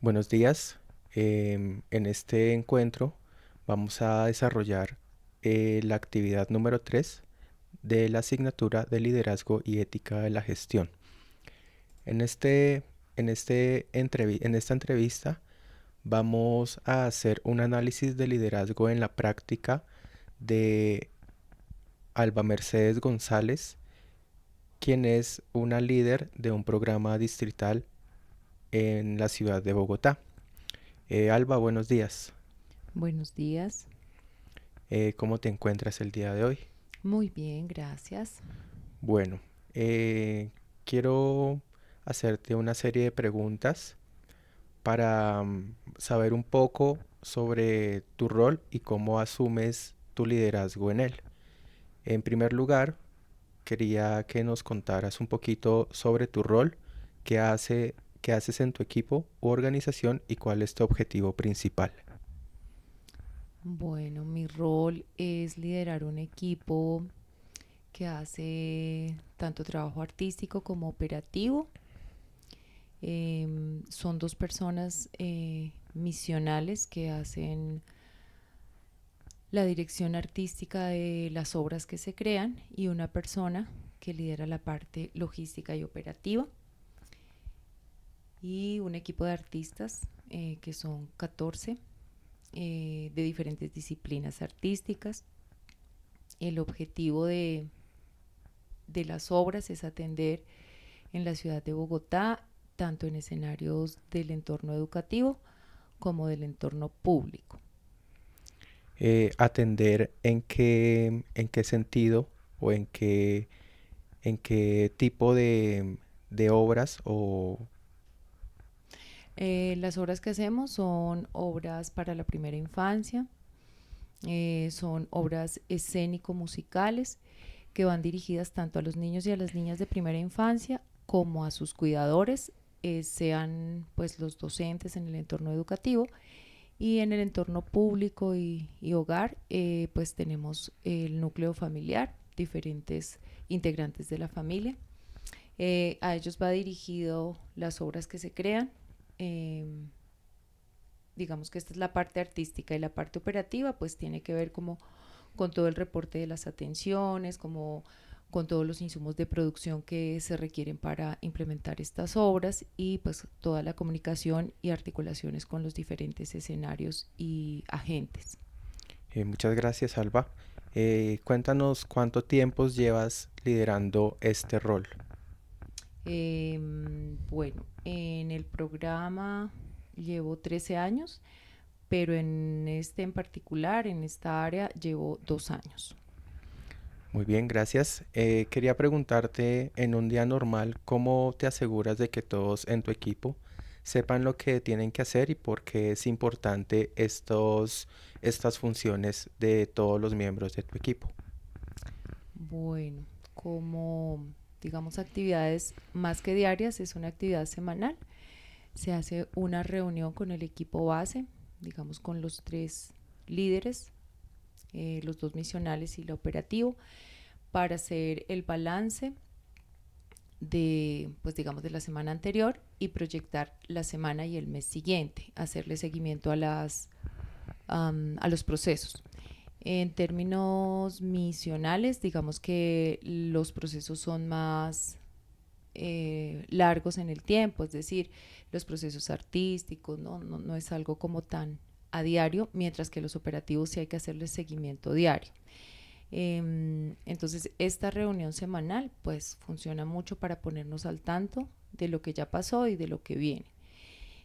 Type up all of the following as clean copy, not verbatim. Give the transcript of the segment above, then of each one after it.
Buenos días. En este encuentro vamos a desarrollar la actividad número 3 de la asignatura de Liderazgo y Ética de la Gestión. En, este, en esta entrevista vamos a hacer un análisis de liderazgo en la práctica de Alba Mercedes González, quien es una líder de un programa distrital en la ciudad de Bogotá. Alba, buenos días. Buenos días. ¿Cómo te encuentras el día de hoy? Muy bien, gracias. Bueno, quiero hacerte una serie de preguntas para saber un poco sobre tu rol y cómo asumes tu liderazgo en él. En primer lugar, quería que nos contaras un poquito sobre tu rol, qué hace, qué haces en tu equipo u organización y cuál es tu objetivo principal. Bueno, mi rol es liderar un equipo que hace tanto trabajo artístico como operativo. Son dos personas misionales que hacen la dirección artística de las obras que se crean y una persona que lidera la parte logística y operativa. Y un equipo de artistas que son 14 de diferentes disciplinas artísticas. El objetivo de las obras es atender en la ciudad de Bogotá, tanto en escenarios del entorno educativo como del entorno público. Atender en qué sentido o en qué tipo de obras o... Las obras que hacemos son obras para la primera infancia, son obras escénico-musicales que van dirigidas tanto a los niños y a las niñas de primera infancia como a sus cuidadores, sean pues los docentes en el entorno educativo. Y en el entorno público y hogar, pues tenemos el núcleo familiar, diferentes integrantes de la familia. A ellos va dirigido las obras que se crean. Eh, digamos que esta es la parte artística y la parte operativa, pues tiene que ver como con todo el reporte de las atenciones, como con todos los insumos de producción que se requieren para implementar estas obras y pues toda la comunicación y articulaciones con los diferentes escenarios y agentes. Muchas gracias, Alba. Cuéntanos cuánto tiempo llevas liderando este rol. Bueno, en el programa llevo 13 años, pero en este en particular, en esta área, llevo 2 años. Muy bien, gracias. Quería preguntarte, en un día normal, ¿cómo te aseguras de que todos en tu equipo sepan lo que tienen que hacer y por qué es importante estas funciones de todos los miembros de tu equipo? Bueno, como digamos actividades más que diarias, es una actividad semanal. Se hace una reunión con el equipo base, digamos con los tres líderes, los dos misionales y el operativo, para hacer el balance de, pues digamos, de la semana anterior y proyectar la semana y el mes siguiente, hacerle seguimiento a los procesos. En términos misionales, digamos que los procesos son más largos en el tiempo, es decir, los procesos artísticos no es algo como tan a diario, mientras que los operativos sí hay que hacerles seguimiento diario. Entonces, esta reunión semanal pues funciona mucho para ponernos al tanto de lo que ya pasó y de lo que viene.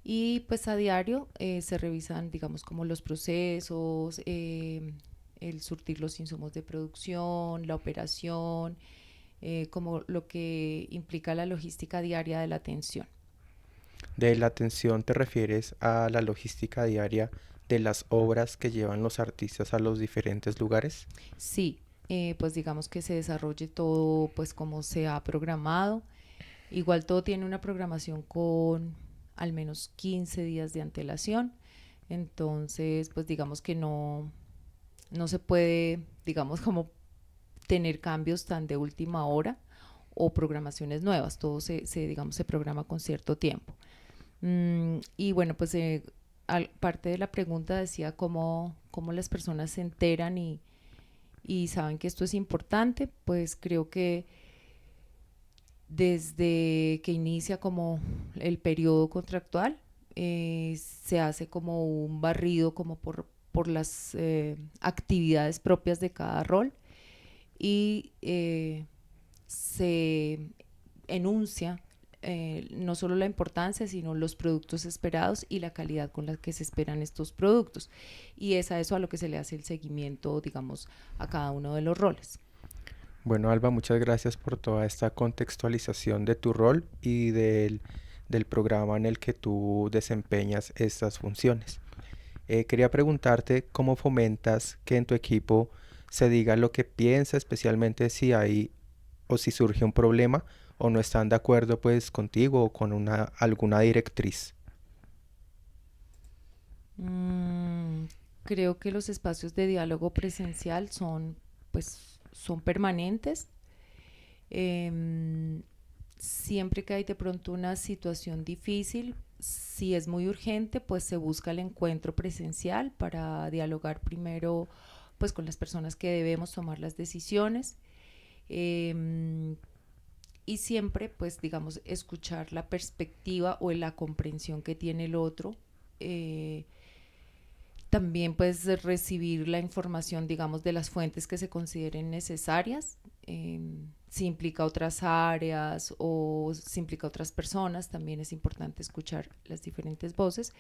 Y pues a diario se revisan, digamos, como los procesos, el surtir los insumos de producción, la operación, como lo que implica la logística diaria de la atención. De la atención te refieres a la logística diaria de las obras que llevan los artistas a los diferentes lugares. Sí, pues digamos que se desarrolle todo pues como se ha programado. Igual todo tiene una programación con al menos 15 días de antelación. Entonces, pues digamos que no se puede, digamos, como tener cambios tan de última hora o programaciones nuevas. Todo digamos, se programa con cierto tiempo. Y bueno, pues parte de la pregunta decía cómo las personas se enteran y saben que esto es importante. Pues creo que desde que inicia como el periodo contractual, se hace como un barrido como por las actividades propias de cada rol y se enuncia no solo la importancia, sino los productos esperados y la calidad con la que se esperan estos productos. Y es a eso a lo que se le hace el seguimiento, digamos, a cada uno de los roles. Bueno, Alba, muchas gracias por toda esta contextualización de tu rol y del programa en el que tú desempeñas estas funciones. Quería preguntarte cómo fomentas que en tu equipo se diga lo que piensa, especialmente si hay o si surge un problema o no están de acuerdo pues contigo o con alguna directriz. Mm, Creo que los espacios de diálogo presencial son permanentes. Em, Siempre que hay de pronto una situación difícil, si es muy urgente, pues se busca el encuentro presencial para dialogar primero pues con las personas que debemos tomar las decisiones. Em, y siempre pues digamos escuchar la perspectiva o la comprensión que tiene el otro. eh, También pues recibir la información, digamos, de las fuentes que se consideren necesarias. Si implica otras áreas o si implica otras personas, también es importante escuchar las diferentes voces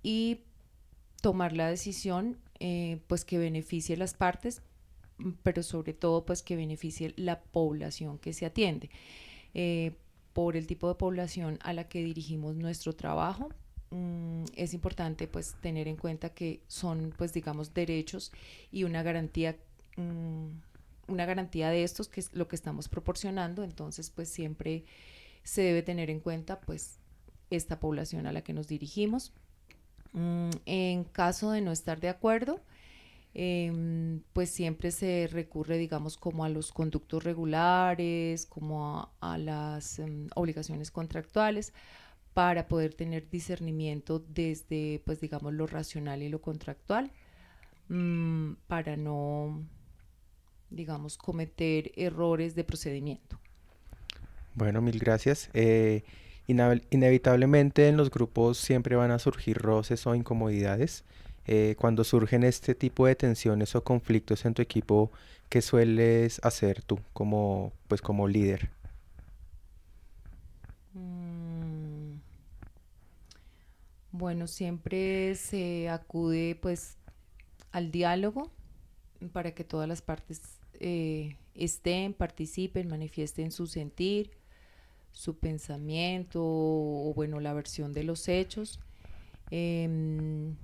y tomar la decisión pues que beneficie las partes, pero sobre todo pues que beneficie la población que se atiende. Eh, por el tipo de población a la que dirigimos nuestro trabajo, es importante pues tener en cuenta que son pues digamos derechos y mmm, una garantía de estos que es lo que estamos proporcionando. Entonces pues siempre se debe tener en cuenta pues esta población a la que nos dirigimos. En caso de no estar de acuerdo, pues siempre se recurre, digamos, como a los conductos regulares, como a las obligaciones contractuales, para poder tener discernimiento desde, pues, digamos, lo racional y lo contractual, para no, digamos, cometer errores de procedimiento. Bueno, mil gracias. Inevitablemente en los grupos siempre van a surgir roces o incomodidades. Cuando surgen este tipo de tensiones o conflictos en tu equipo, ¿qué sueles hacer tú pues como líder? Mm, bueno, siempre se acude pues al diálogo para que todas las partes participen, manifiesten su sentir, su pensamiento o bueno, la versión de los hechos. Eh,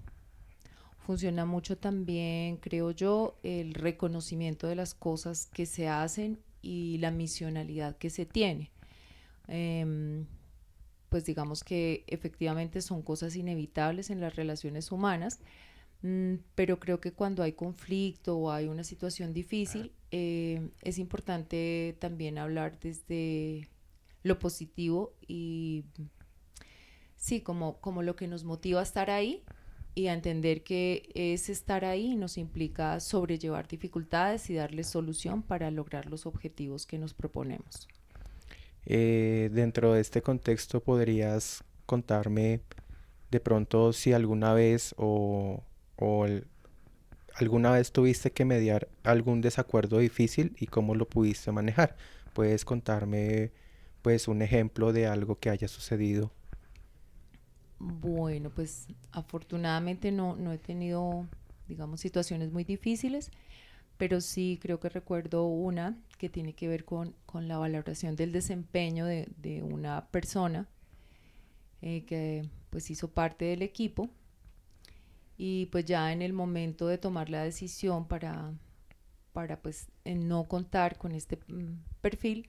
Funciona mucho también, creo yo, el reconocimiento de las cosas que se hacen y la misionalidad que se tiene. Eh, pues digamos que efectivamente son cosas inevitables en las relaciones humanas, pero creo que cuando hay conflicto o hay una situación difícil, es importante también hablar desde lo positivo y sí, como lo que nos motiva a estar ahí y a entender que ese estar ahí nos implica sobrellevar dificultades y darle solución para lograr los objetivos que nos proponemos. Dentro de este contexto, ¿podrías contarme de pronto si alguna vez o alguna vez tuviste que mediar algún desacuerdo difícil y cómo lo pudiste manejar? ¿Puedes contarme pues un ejemplo de algo que haya sucedido? Bueno, pues afortunadamente no he tenido, digamos, situaciones muy difíciles, pero sí creo que recuerdo una que tiene que ver con la valoración del desempeño de una persona que pues hizo parte del equipo y pues ya en el momento de tomar la decisión para pues no contar con este perfil,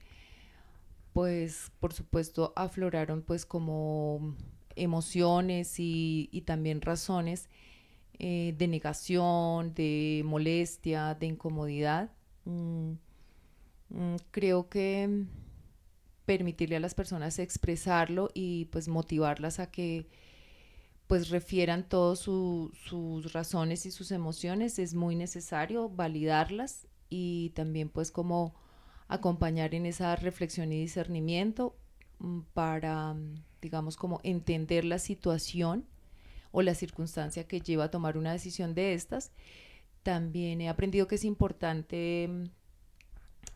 pues por supuesto afloraron pues como emociones y también razones de negación, de molestia, de incomodidad. Mm, Creo que permitirle a las personas expresarlo y pues motivarlas a que pues refieran todas sus razones y sus emociones. Es muy necesario validarlas y también pues como acompañar en esa reflexión y discernimiento para, digamos, como entender la situación o la circunstancia que lleva a tomar una decisión de estas. También he aprendido que es importante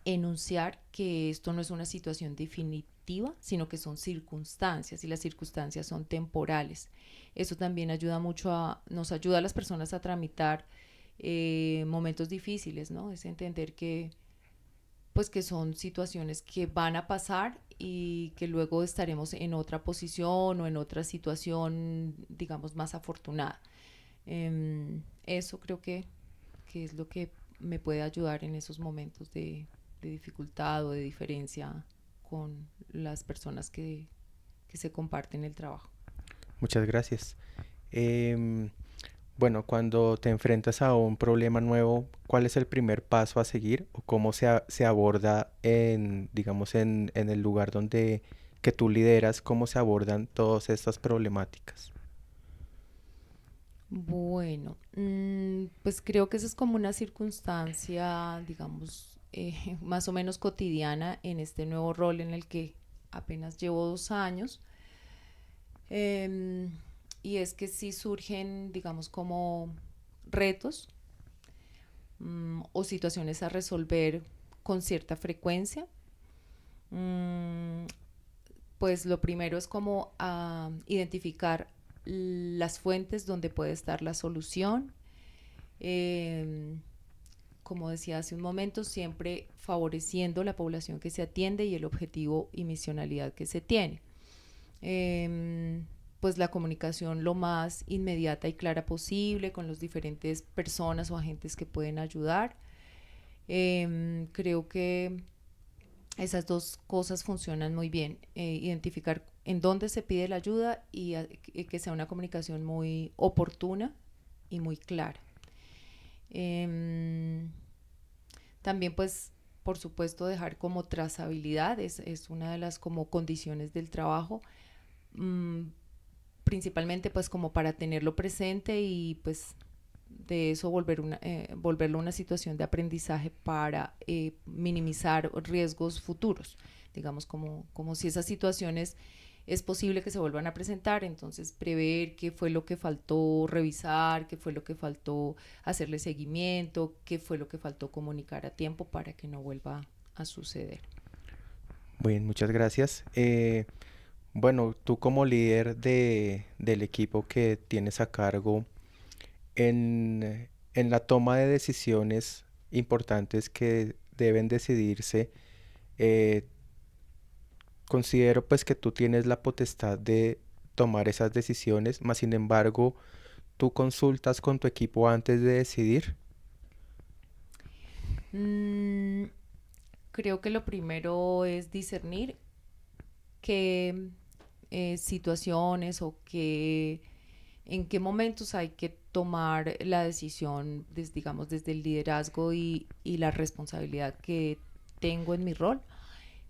enunciar que esto no es una situación definitiva, sino que son circunstancias y las circunstancias son temporales. Eso también ayuda mucho nos ayuda a las personas a tramitar momentos difíciles, ¿no? Es entender que pues que son situaciones que van a pasar y que luego estaremos en otra posición o en otra situación, digamos, más afortunada. Eso creo que es lo que me puede ayudar en esos momentos de dificultad o de diferencia con las personas que se comparten el trabajo. Muchas gracias. Em, bueno, cuando te enfrentas a un problema nuevo, ¿cuál es el primer paso a seguir o cómo se aborda en, digamos, en el lugar donde que tú lideras, cómo se abordan todas estas problemáticas? Bueno, pues creo que esa es como una circunstancia, digamos, más o menos cotidiana en este nuevo rol en el que apenas llevo 2 años. Em, y es que sí surgen, digamos, como retos o situaciones a resolver con cierta frecuencia. Mm, pues lo primero es como identificar las fuentes donde puede estar la solución. Eh, como decía hace un momento, siempre favoreciendo la población que se atiende y el objetivo y misionalidad que se tiene. Pues la comunicación lo más inmediata y clara posible con las diferentes personas o agentes que pueden ayudar. Creo que esas dos cosas funcionan muy bien. Identificar en dónde se pide la ayuda y que sea una comunicación muy oportuna y muy clara. Eh, También pues por supuesto dejar como trazabilidad es una de las como condiciones del trabajo, mmm, principalmente pues como para tenerlo presente y pues de eso volverlo una situación de aprendizaje para minimizar riesgos futuros, digamos como si esas situaciones es posible que se vuelvan a presentar, entonces prever qué fue lo que faltó revisar, qué fue lo que faltó hacerle seguimiento, qué fue lo que faltó comunicar a tiempo para que no vuelva a suceder. Bien, muchas gracias. Bueno, tú como líder del equipo que tienes a cargo, en la toma de decisiones importantes que deben decidirse, eh, considero pues que tú tienes la potestad de tomar esas decisiones, mas sin embargo, tú consultas con tu equipo antes de decidir. Mm, Creo que lo primero es discernir qué situaciones o en qué momentos hay que tomar la decisión, digamos, desde el liderazgo y la responsabilidad que tengo en mi rol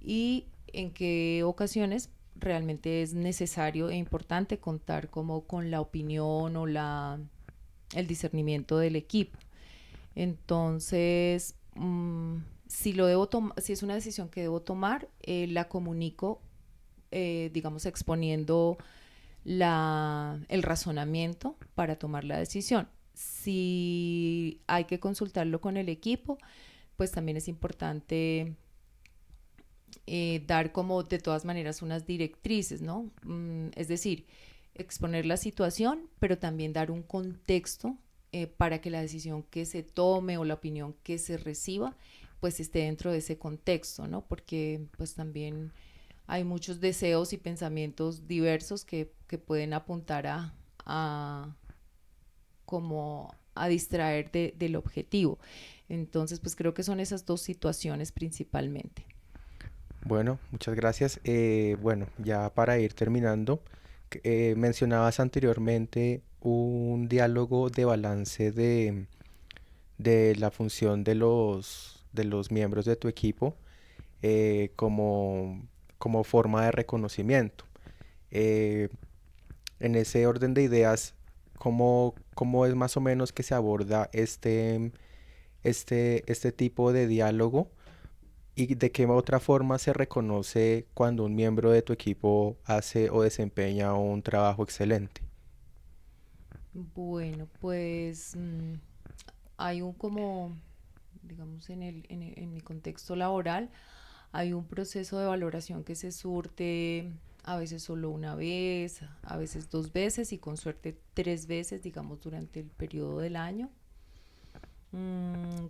y en qué ocasiones realmente es necesario e importante contar como con la opinión o el discernimiento del equipo. Entonces, si es una decisión que debo tomar, la comunico, digamos, exponiendo el razonamiento para tomar la decisión. Si hay que consultarlo con el equipo, pues también es importante dar como de todas maneras unas directrices, ¿no? Es decir, exponer la situación, pero también dar un contexto para que la decisión que se tome o la opinión que se reciba pues esté dentro de ese contexto, ¿no? Porque pues también hay muchos deseos y pensamientos diversos que pueden apuntar a como a distraer del objetivo. Entonces, pues creo que son esas dos situaciones principalmente. Bueno, muchas gracias. Bueno, ya para ir terminando, mencionabas anteriormente un diálogo de balance de la función de los miembros de tu equipo, como como forma de reconocimiento. Eh, en ese orden de ideas, ¿cómo es más o menos que se aborda este tipo de diálogo y de qué otra forma se reconoce cuando un miembro de tu equipo hace o desempeña un trabajo excelente? Bueno, pues hay un como, digamos, en mi contexto laboral, hay un proceso de valoración que se surte a veces solo una vez, a veces dos veces y con suerte tres veces, digamos, durante el periodo del año.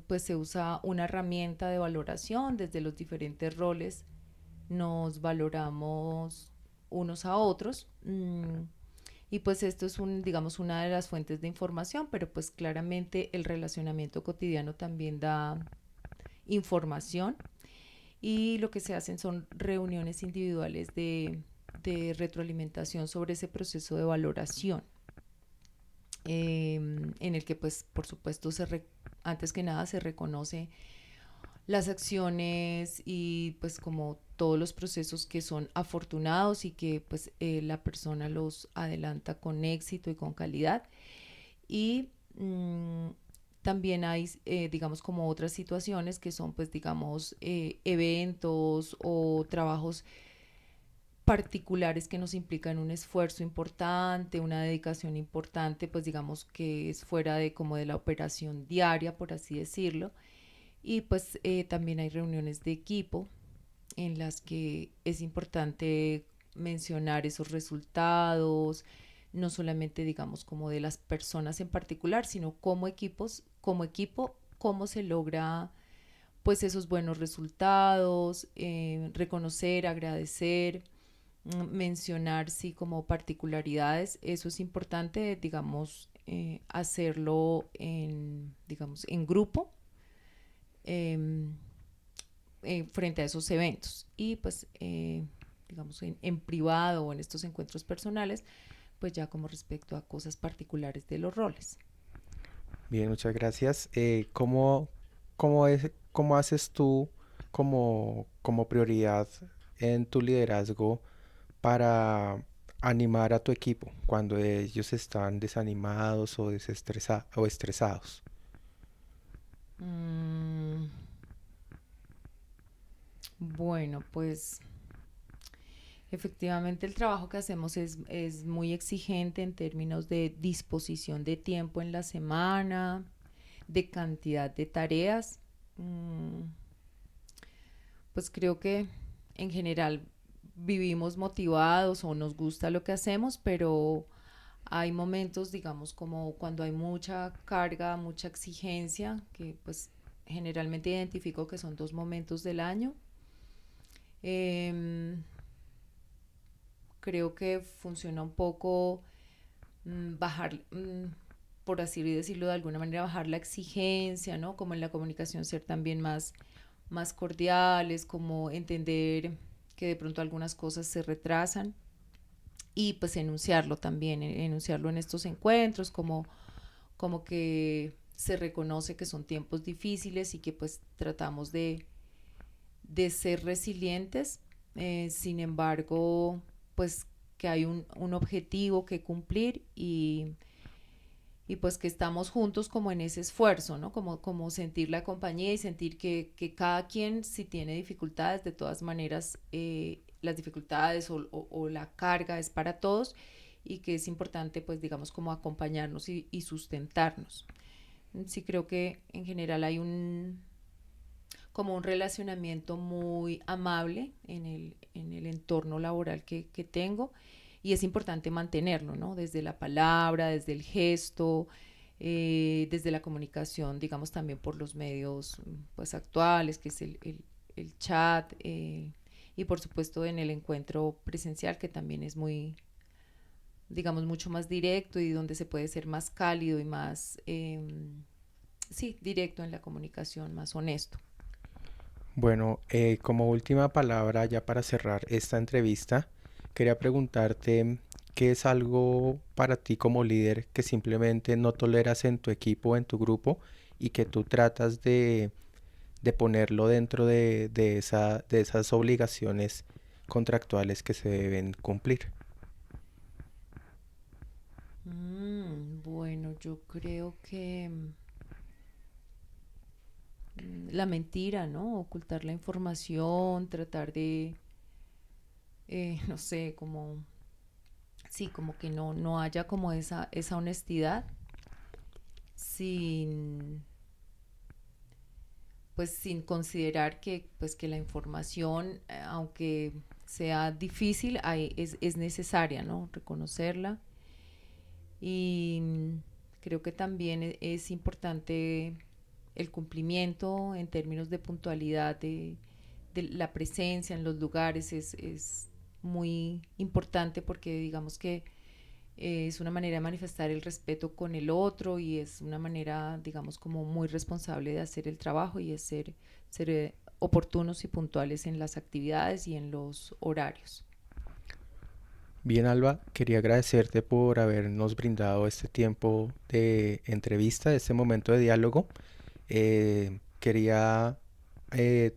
Pues se usa una herramienta de valoración desde los diferentes roles. Nos valoramos unos a otros. Y pues esto es digamos, una de las fuentes de información, pero pues claramente el relacionamiento cotidiano también da información y lo que se hacen son reuniones individuales de retroalimentación sobre ese proceso de valoración, en el que pues por supuesto antes que nada se reconoce las acciones y pues como todos los procesos que son afortunados y que pues la persona los adelanta con éxito y con calidad. Y también hay, digamos, como otras situaciones que son, pues, digamos, eventos o trabajos particulares que nos implican un esfuerzo importante, una dedicación importante, pues digamos que es fuera de como de la operación diaria, por así decirlo. Y pues también hay reuniones de equipo en las que es importante mencionar esos resultados, no solamente digamos como de las personas en particular, sino como equipos, como equipo, cómo se logra pues esos buenos resultados, reconocer, agradecer, mencionar sí como particularidades, eso es importante, digamos, hacerlo en, digamos, en grupo, eh, frente a esos eventos y pues digamos en privado o en estos encuentros personales pues ya como respecto a cosas particulares de los roles. Bien, muchas gracias. ¿Cómo haces tú como prioridad en tu liderazgo para animar a tu equipo cuando ellos están desanimados o o estresados? Mm, bueno, pues efectivamente el trabajo que hacemos es muy exigente en términos de disposición de tiempo en la semana, de cantidad de tareas. Mm, pues creo que en general vivimos motivados o nos gusta lo que hacemos, pero hay momentos, digamos, como cuando hay mucha carga, mucha exigencia, que pues generalmente identifico que son dos momentos del año. Em, Creo que funciona un poco bajar, por así decirlo de alguna manera, bajar la exigencia, ¿no? Como en la comunicación ser también más cordiales, como entender que de pronto algunas cosas se retrasan y pues enunciarlo también, enunciarlo en estos encuentros, como que se reconoce que son tiempos difíciles y que pues tratamos de ser resilientes, sin embargo, pues que hay un objetivo que cumplir y pues que estamos juntos como en ese esfuerzo, ¿no? Como sentir la compañía y sentir que cada quien si tiene dificultades, de todas maneras las dificultades o la carga es para todos y que es importante pues digamos como acompañarnos y sustentarnos. Sí creo que en general hay como un relacionamiento muy amable en el entorno laboral que tengo y es importante mantenerlo, ¿no? Desde la palabra, desde el gesto, desde la comunicación, digamos también por los medios pues actuales, que es el chat, y por supuesto en el encuentro presencial que también es muy, digamos, mucho más directo y donde se puede ser más cálido y más, sí, directo en la comunicación, más honesto. Bueno, como última palabra ya para cerrar esta entrevista, quería preguntarte qué es algo para ti como líder que simplemente no toleras en tu equipo o en tu grupo y que tú tratas de ponerlo dentro de esas obligaciones contractuales que se deben cumplir. Bueno, yo creo que la mentira, ¿no? Ocultar la información, tratar de, no sé, como, sí, como que no haya como esa honestidad sin, pues sin considerar que, pues que la información, aunque sea difícil, es necesaria, ¿no? Reconocerla. Y creo que también es importante el cumplimiento en términos de puntualidad, de la presencia en los lugares es muy importante porque digamos que es una manera de manifestar el respeto con el otro y es una manera, digamos, como muy responsable de hacer el trabajo y es ser oportunos y puntuales en las actividades y en los horarios. Bien, Alba, quería agradecerte por habernos brindado este tiempo de entrevista, este momento de diálogo. Quería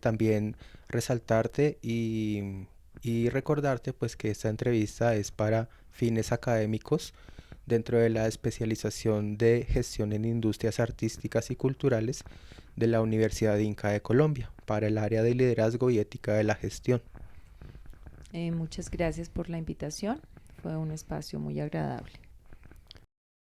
también resaltarte y recordarte pues que esta entrevista es para fines académicos dentro de la especialización de gestión en industrias artísticas y culturales de la Universidad Inca de Colombia para el área de liderazgo y ética de la gestión. Muchas gracias por la invitación. Fue un espacio muy agradable.